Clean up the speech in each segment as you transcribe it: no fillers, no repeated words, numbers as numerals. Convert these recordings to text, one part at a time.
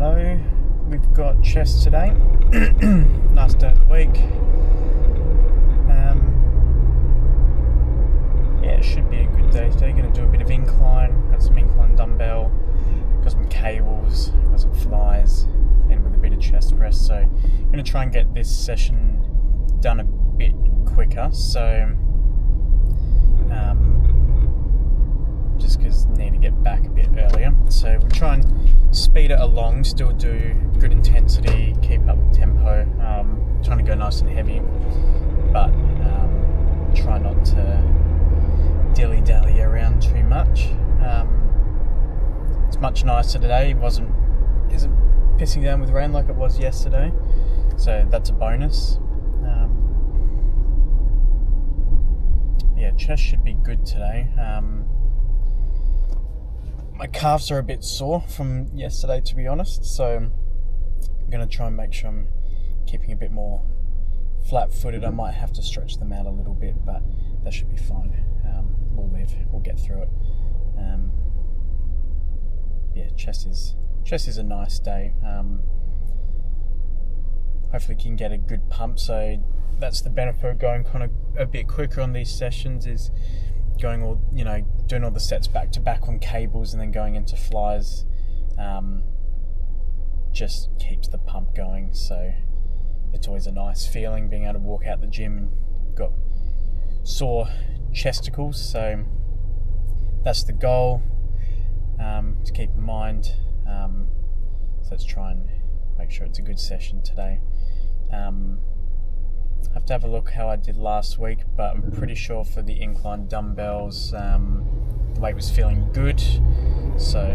Hello, we've got chest today. Nice day of the week. It should be a good day today. Going to do a bit of incline, got some incline dumbbell, got some cables, got some flies, and with a bit of chest press. So I'm going to try and get this session done a bit quicker. So just because I need to get back a bit earlier. So we'll try and speed it along, still do good intensity, keep up the tempo, trying to go nice and heavy, but try not to dilly-dally around too much. It's much nicer today. Isn't pissing down with rain like it was yesterday, so that's a bonus. Chest should be good today. My calves are a bit sore from yesterday, to be honest, so I'm going to try and make sure I'm keeping a bit more flat-footed. I might have to stretch them out a little bit, but that should be fine. We'll get through it. Chest is a nice day. Hopefully can get a good pump, so that's the benefit of going kind of a bit quicker on these sessions, is doing all the sets back to back on cables and then going into flies. Just keeps the pump going, so it's always a nice feeling being able to walk out the gym and got sore chesticles. So that's the goal to keep in mind. So let's try and make sure it's a good session today. I have to have a look how I did last week, but I'm pretty sure for the incline dumbbells the weight was feeling good, so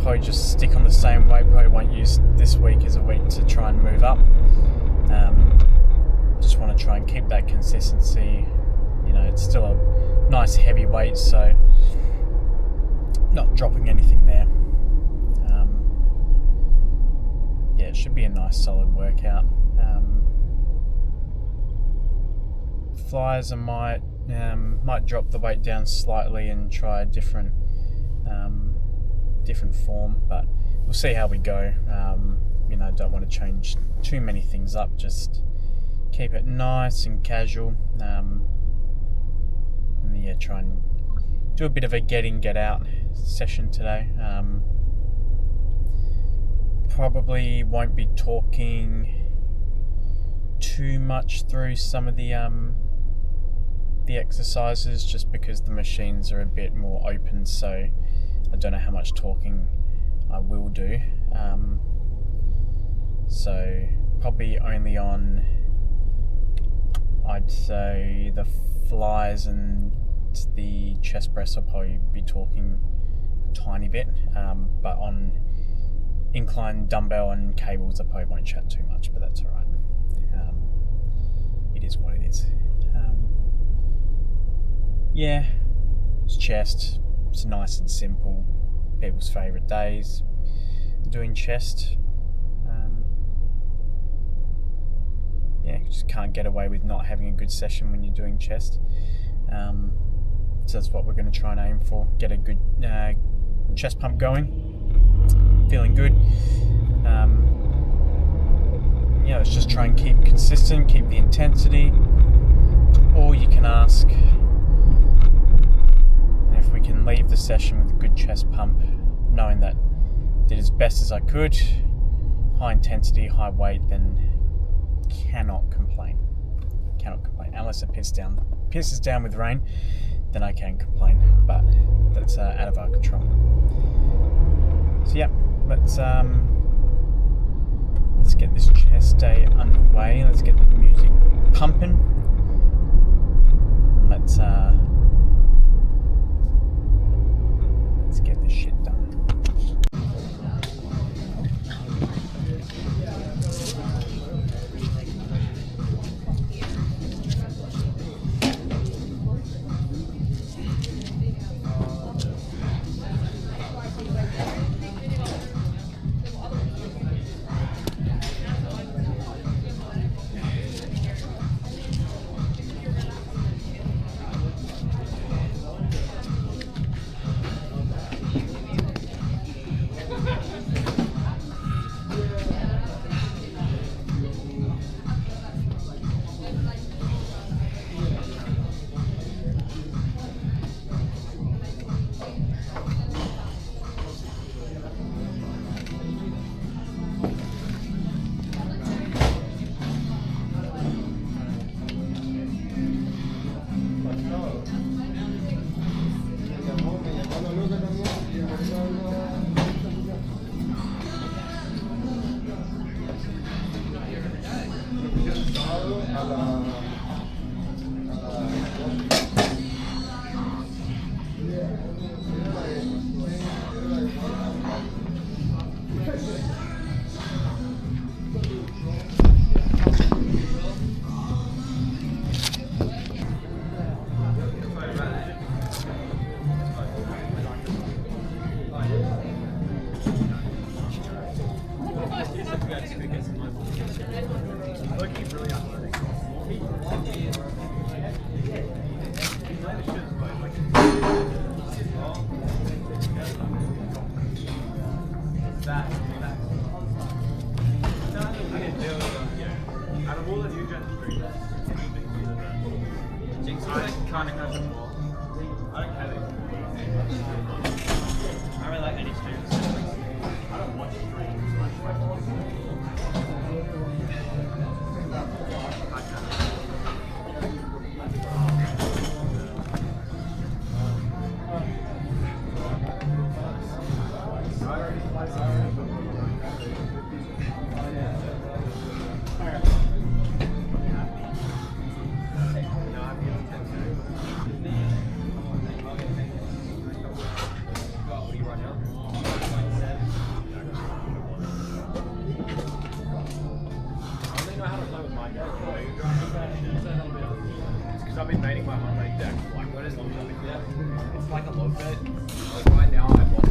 probably just stick on the same weight. Probably won't use this week as a week to try and move up. Just want to try and keep that consistency. It's still a nice heavy weight, so not dropping anything there. It should be a nice solid workout. Flies, I might drop the weight down slightly and try a different form, but we'll see how we go. Don't want to change too many things up, just keep it nice and casual. Try and do a bit of a get in, get out session today. Probably won't be talking too much through some of the exercises, just because the machines are a bit more open, so I don't know how much talking I will do. So probably only on, I'd say, the flies and the chest press I'll probably be talking a tiny bit, but on incline dumbbell and cables I probably won't chat too much, but that's alright. It is what it is. It's chest. It's nice and simple. People's favourite days doing chest. You just can't get away with not having a good session when you're doing chest. So that's what we're going to try and aim for. Get a good chest pump going. Feeling good. Let's just try and keep consistent, keep the intensity. All you can ask. And if we can leave the session with a good chest pump, knowing that did as best as I could, high intensity, high weight, then cannot complain. Unless it pisses down with rain, then I can complain, but that's out of our control. So let's get this chest day underway. Let's get the music pumping. Let's get this shit done. I've been mating my Monday deck like what is long it's like a low bit. Like right now I've lost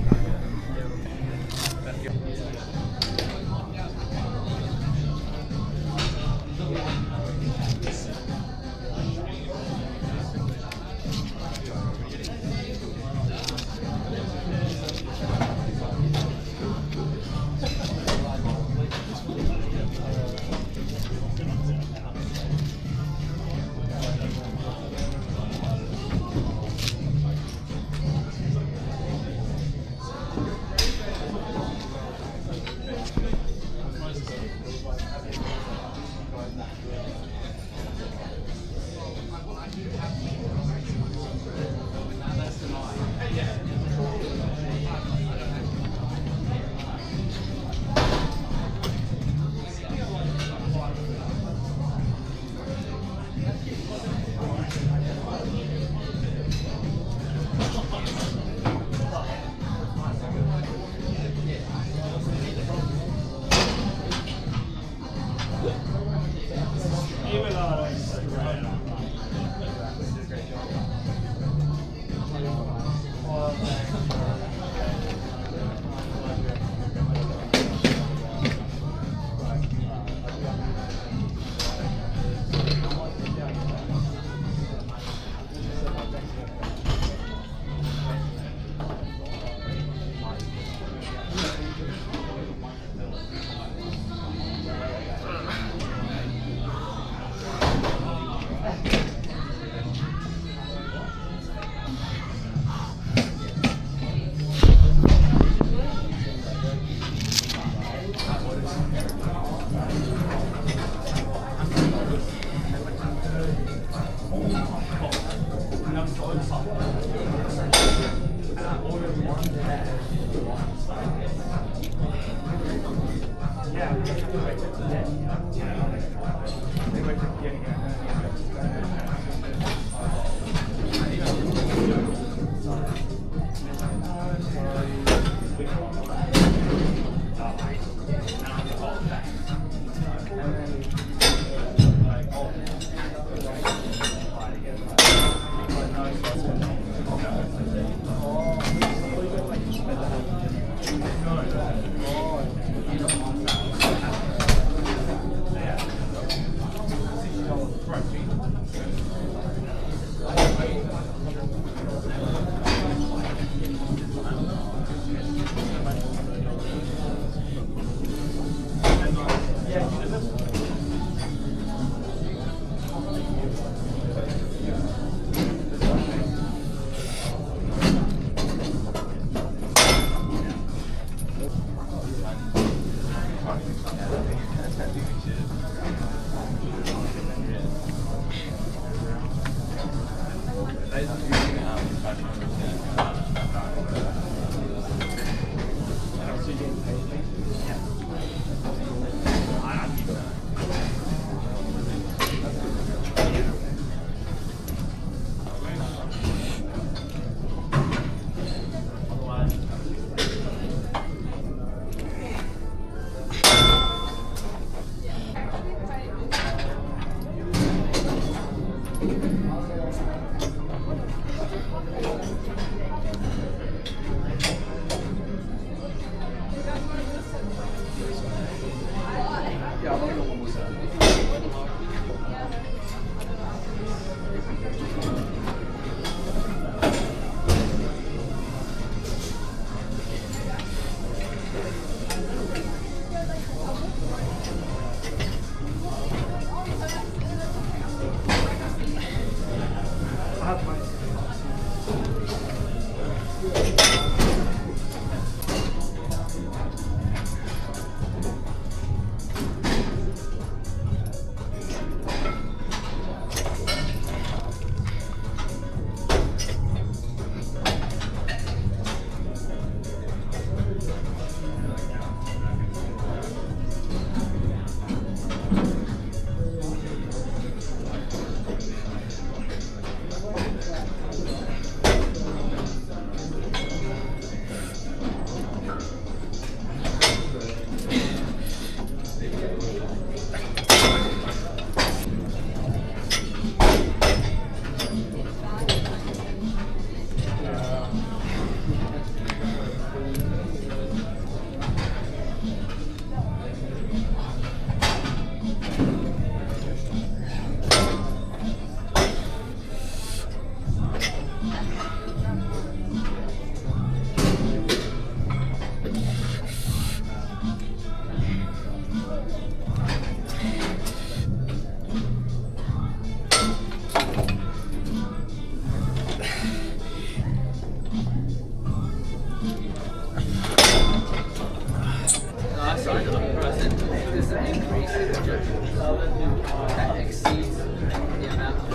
sign up, present, there's an increase in projections that exceeds the amount of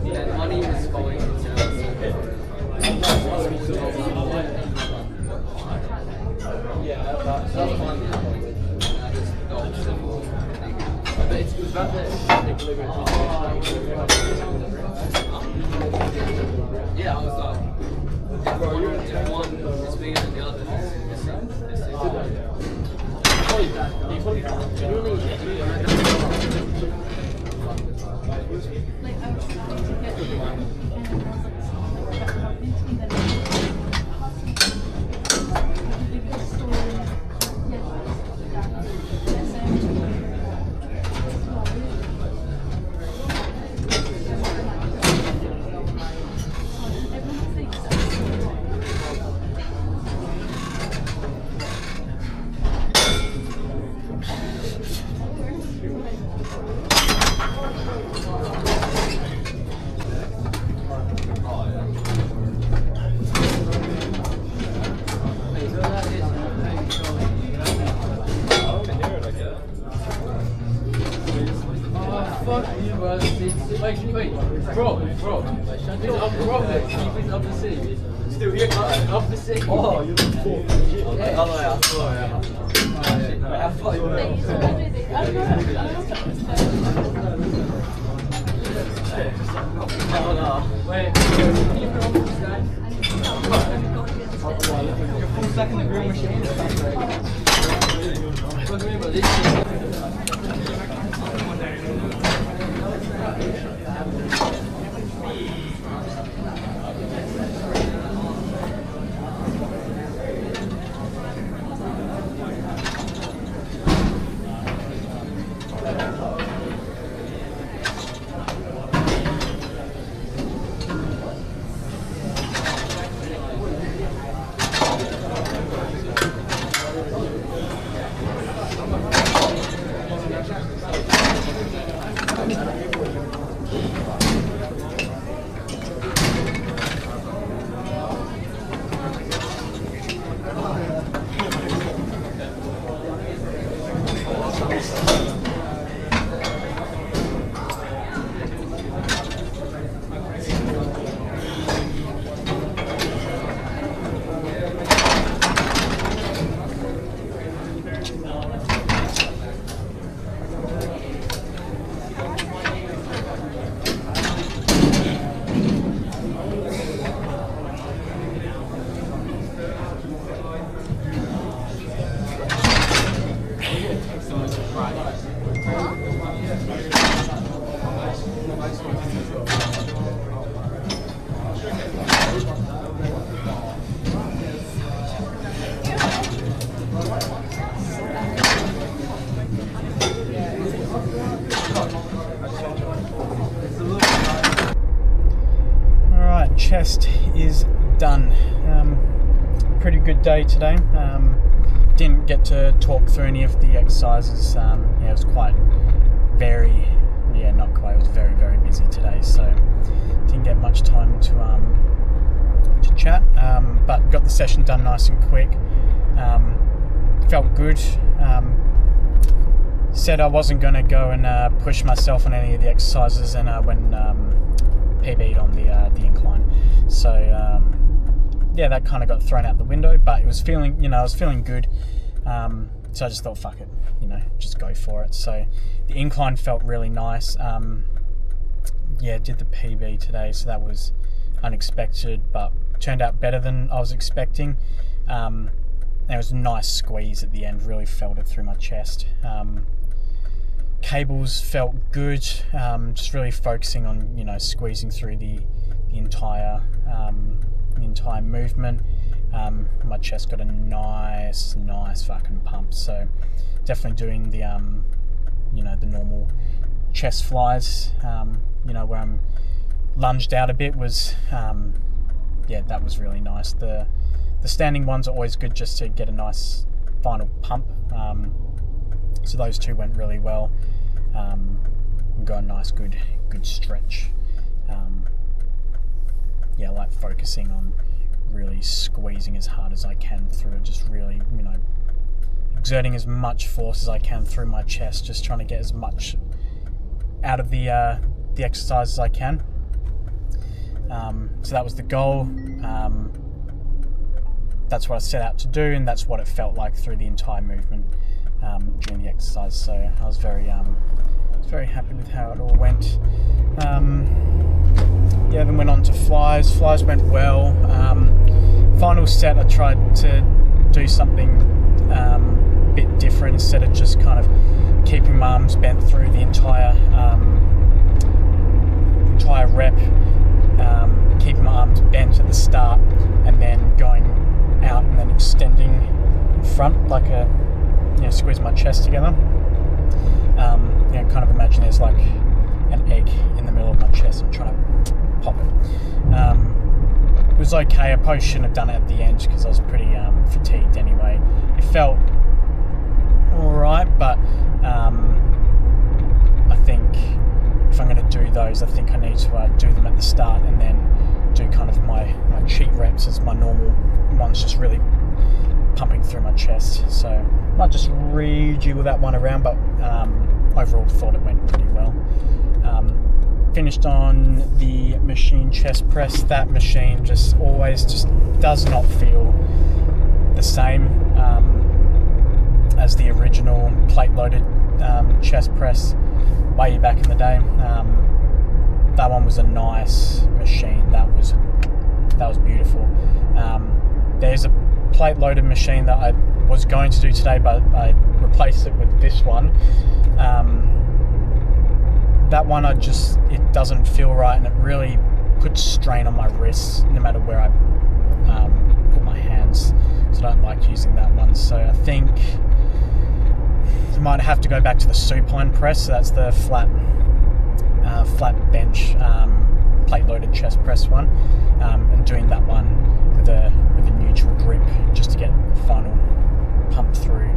then money is flowing into it's about the equilibrium. Yeah, I was like, if one is bigger than the other, Wait, bro, I'm Robert, he's up the sea. Still here, up the sea. Oh, you're the fourth. Yeah. Oh, yeah, I thought, yeah. I thought you were. Wait, can you put on this guy? You're full second the grill machine. What do you mean by this? Chest is done. Pretty good day today. Didn't get to talk through any of the exercises. It was quite not quite. It was very, very busy today, so didn't get much time to chat. But got the session done nice and quick. Felt good. Said I wasn't going to go and push myself on any of the exercises, and when PB'd on the incline. So that kind of got thrown out the window, but it was feeling, I was feeling good. So I just thought, fuck it, just go for it. So the incline felt really nice. Did the PB today, so that was unexpected, but turned out better than I was expecting. And it was a nice squeeze at the end, really felt it through my chest. Cables felt good, just really focusing on, squeezing through the entire movement. My chest got a nice fucking pump, so definitely doing the the normal chest flies, where I'm lunged out a bit was that was really nice. The standing ones are always good just to get a nice final pump, so those two went really well. And got a nice good stretch. I like focusing on really squeezing as hard as I can through it, just really exerting as much force as I can through my chest, just trying to get as much out of the exercise as I can. So that was the goal. That's what I set out to do, and that's what it felt like through the entire movement during the exercise. So I was very happy with how it all went. Then went on to flies. Flies went well. Final set, I tried to do something a bit different. Instead of just kind of keeping my arms bent through the entire rep, keeping my arms bent at the start and then going out and then extending in front like squeeze my chest together. Kind of imagine there's like an egg in the middle of my chest and trying to pop it. It was okay. I probably shouldn't have done it at the end because I was pretty fatigued anyway. It felt alright, but I think if I'm going to do those, I think I need to do them at the start and then do kind of my cheat reps as my normal ones, just really pumping through my chest. So I might just rejiggle that one around, but overall thought it went pretty well. Finished on the machine chest press. That machine just does not feel the same as the original plate loaded chest press way back in the day. That one was a nice machine. That was beautiful. There's a plate loaded machine that I was going to do today, but I replaced it with this one. That one it doesn't feel right, and it really puts strain on my wrists no matter where I put my hands, so I don't like using that one. So I think I might have to go back to the supine press. So that's the flat bench plate loaded chest press one, and doing that one with a neutral grip just to get the final pump through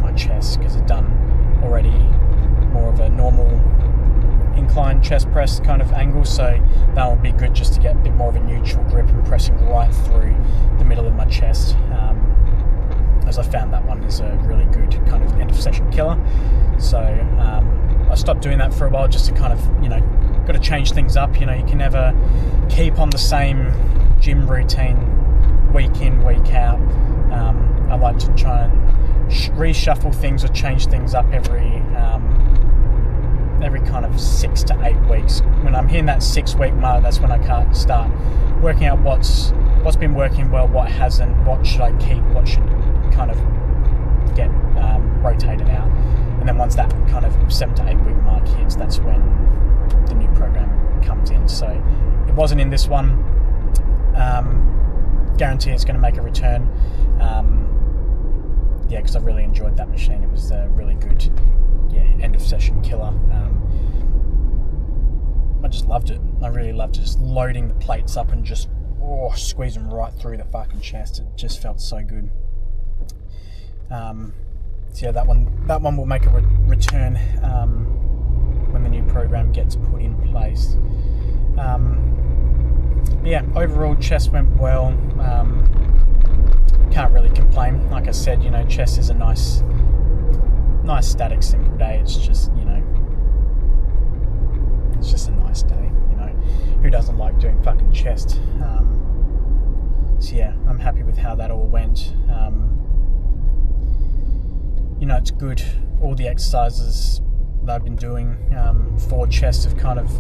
my chest, because I've done already more of a normal incline chest press kind of angle, so that will be good just to get a bit more of a neutral grip and pressing right through the middle of my chest, as I found that one is a really good kind of end of session killer. So I stopped doing that for a while just to kind of, got to change things up. You can never keep on the same gym routine week in, week out. I like to try and reshuffle things or change things up every kind of 6 to 8 weeks. When I'm hitting that 6-week mark, that's when I can't start working out what's been working well, what hasn't, what should I keep, what should kind of get rotated out. And then once that kind of 7 to 8 week mark hits, that's when the new program comes in. So it wasn't in this one. Guarantee it's going to make a return. Because I really enjoyed that machine. It was a really good end of session killer. I just loved it. I really loved just loading the plates up and just squeezing right through the fucking chest. It just felt so good. That one will make a return when the new program gets put in place. Overall chest went well. Can't really complain. Like I said, chest is a nice static simple day. It's just it's just a nice day. Who doesn't like doing fucking chest? I'm happy with how that all went. It's good. All the exercises that I've been doing for chest have kind of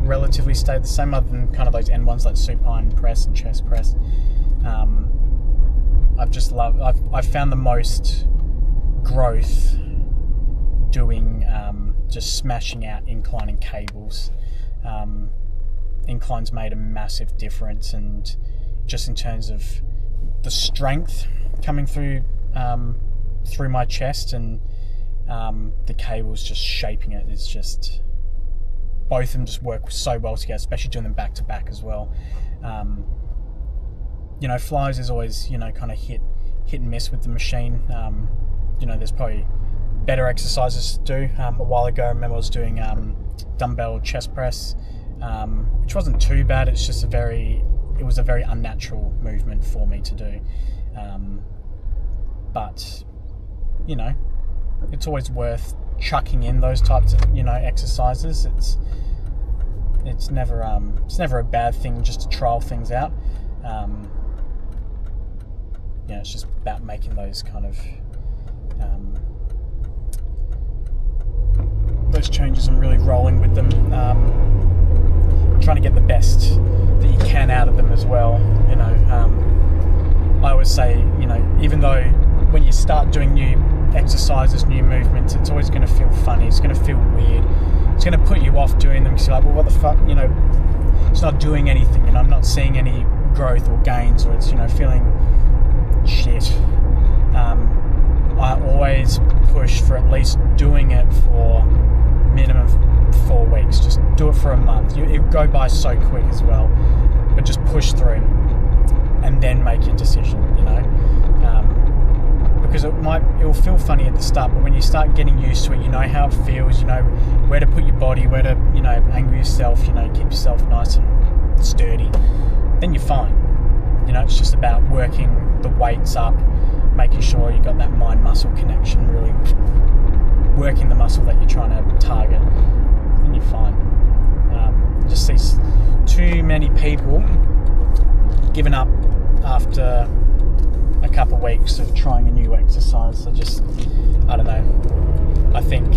relatively stayed the same, other than kind of those end ones like supine press and chest press. I've found the most growth doing just smashing out inclining cables. Inclines made a massive difference, and just in terms of the strength coming through my chest, and the cables just shaping it is just, both of them just work so well together, especially doing them back to back as well. Flies is always, kind of hit and miss with the machine. There's probably better exercises to do. A while ago, I remember I was doing dumbbell chest press, which wasn't too bad. It's just it was a very unnatural movement for me to do. but you know, it's always worth chucking in those types of, you know, exercises. It's never a bad thing just to trial things out. You know, it's just about making those kind of those changes and really rolling with them, trying to get the best that you can out of them as well. You know, I always say, you know, even though when you start doing new exercises, new movements, it's always going to feel funny, it's going to feel weird, it's going to put you off doing them because you're like, well, what the fuck, you know, it's not doing anything, and I'm not seeing any growth or gains, or it's, you know, feeling shit. I always push for at least doing it for minimum 4 weeks. Just do it for a month. It'll go by so quick as well, but just push through and then make your decision, you know, because it'll feel funny at the start, but when you start getting used to it, you know how it feels, you know where to put your body, where to, you know, angle yourself, you know, keep yourself nice and sturdy, then you're fine. You know, it's just about working the weights up, making sure you got that mind-muscle connection, really working the muscle that you're trying to target, and you're fine. Just see too many people giving up after a couple of weeks of trying a new exercise. I don't know. I think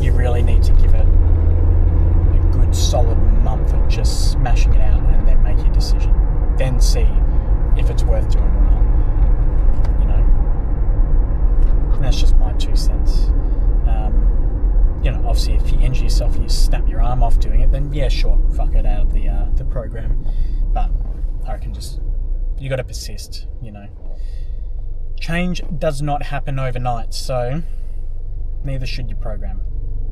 you really need to give it a good solid month of just smashing it out, and then make your decision. Then see if it's worth doing or not. You know, and that's just my 2 cents. You know, obviously, if you injure yourself and you snap your arm off doing it, then yeah, sure, fuck it out of the program. But I reckon you got to persist. You know, change does not happen overnight, so neither should your program.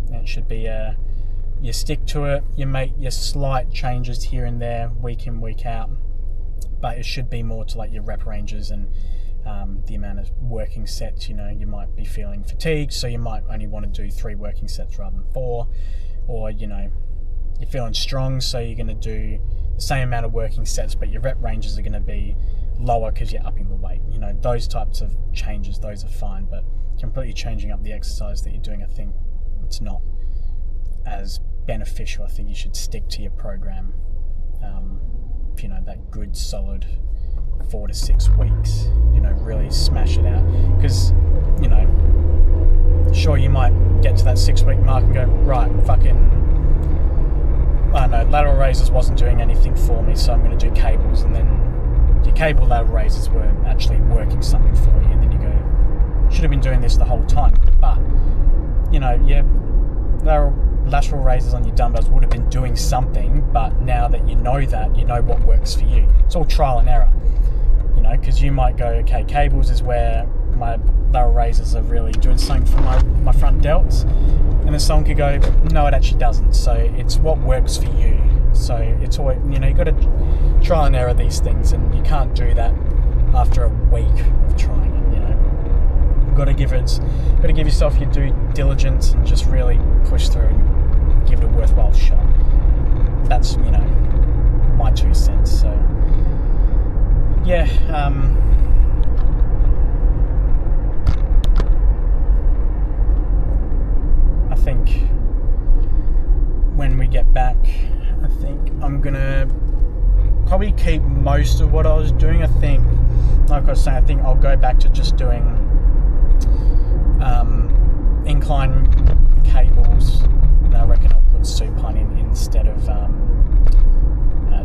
It should be you stick to it, you make your slight changes here and there, week in, week out, but it should be more to like your rep ranges and the amount of working sets. You know, you might be feeling fatigued, so you might only want to do 3 working sets rather than 4, or, you know, you're feeling strong, so you're going to do the same amount of working sets, but your rep ranges are going to be lower because you're upping the weight. You know, those types of changes, those are fine, but completely changing up the exercise that you're doing, I think it's not as beneficial. I think you should stick to your program, you know, that good solid 4 to 6 weeks, you know, really smash it out. Because, you know, sure, you might get to that 6-week mark and go, right, fucking, I don't know, lateral raises wasn't doing anything for me, so I'm going to do cables. And then your cable lateral raises were actually working something for you, and then you go, should have been doing this the whole time. But, you know, your lateral raises on your dumbbells would have been doing something, but now that you know what works for you. It's all trial and error, you know, because you might go, okay, cables is where my lateral raises are really doing something for my front delts, and then someone could go, no, it actually doesn't. So it's what works for you. So it's always, you know, you got to trial and error these things, and you can't do that after a week of trying it. You know, you've got to give yourself your due diligence and just really push through and give it a worthwhile shot. That's, you know, my 2 cents. So yeah, I think when we get back, I think I'm gonna probably keep most of what I was doing. I think, like I was saying, I think I'll go back to just doing incline cables, and I reckon I'll put supine in instead of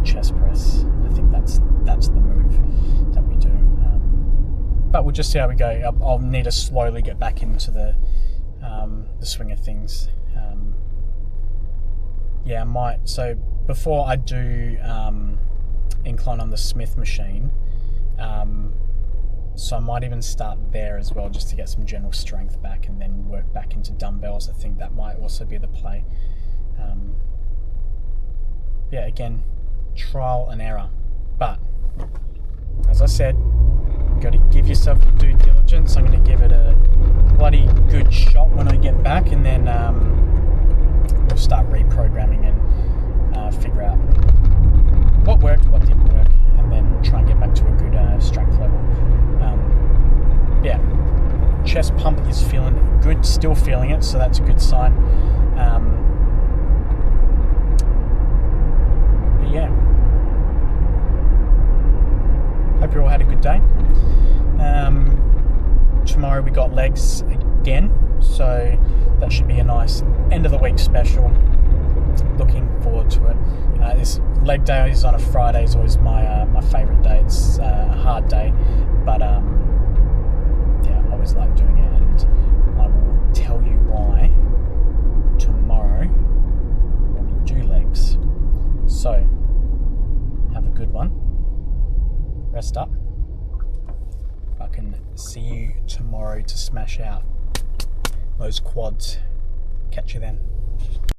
chest press. I think that's the move that we do. But we'll just see how we go. I'll need to slowly get back into the swing of things. Yeah, I might. So before I do incline on the Smith machine, so I might even start there as well, just to get some general strength back, and then work back into dumbbells. I think that might also be the play. Yeah, again, trial and error. But as I said, you've got to give yourself your due diligence. I'm going to give it a bloody good shot when I get back, and then we'll start reprogramming and figure out what worked, what didn't work, and then try and get back to a good strength level. chest pump is feeling good, still feeling it, so that's a good sign. But yeah, hope you all had a good day. Tomorrow we got legs again, so that should be a nice end of the week special. Looking forward to it. This leg day is on a Friday, is always my favourite day. It's a hard day, but yeah, I always like doing it, and I will tell you why tomorrow when we do legs. So have a good one, rest up. I can see you tomorrow to smash out those quads. Catch you then.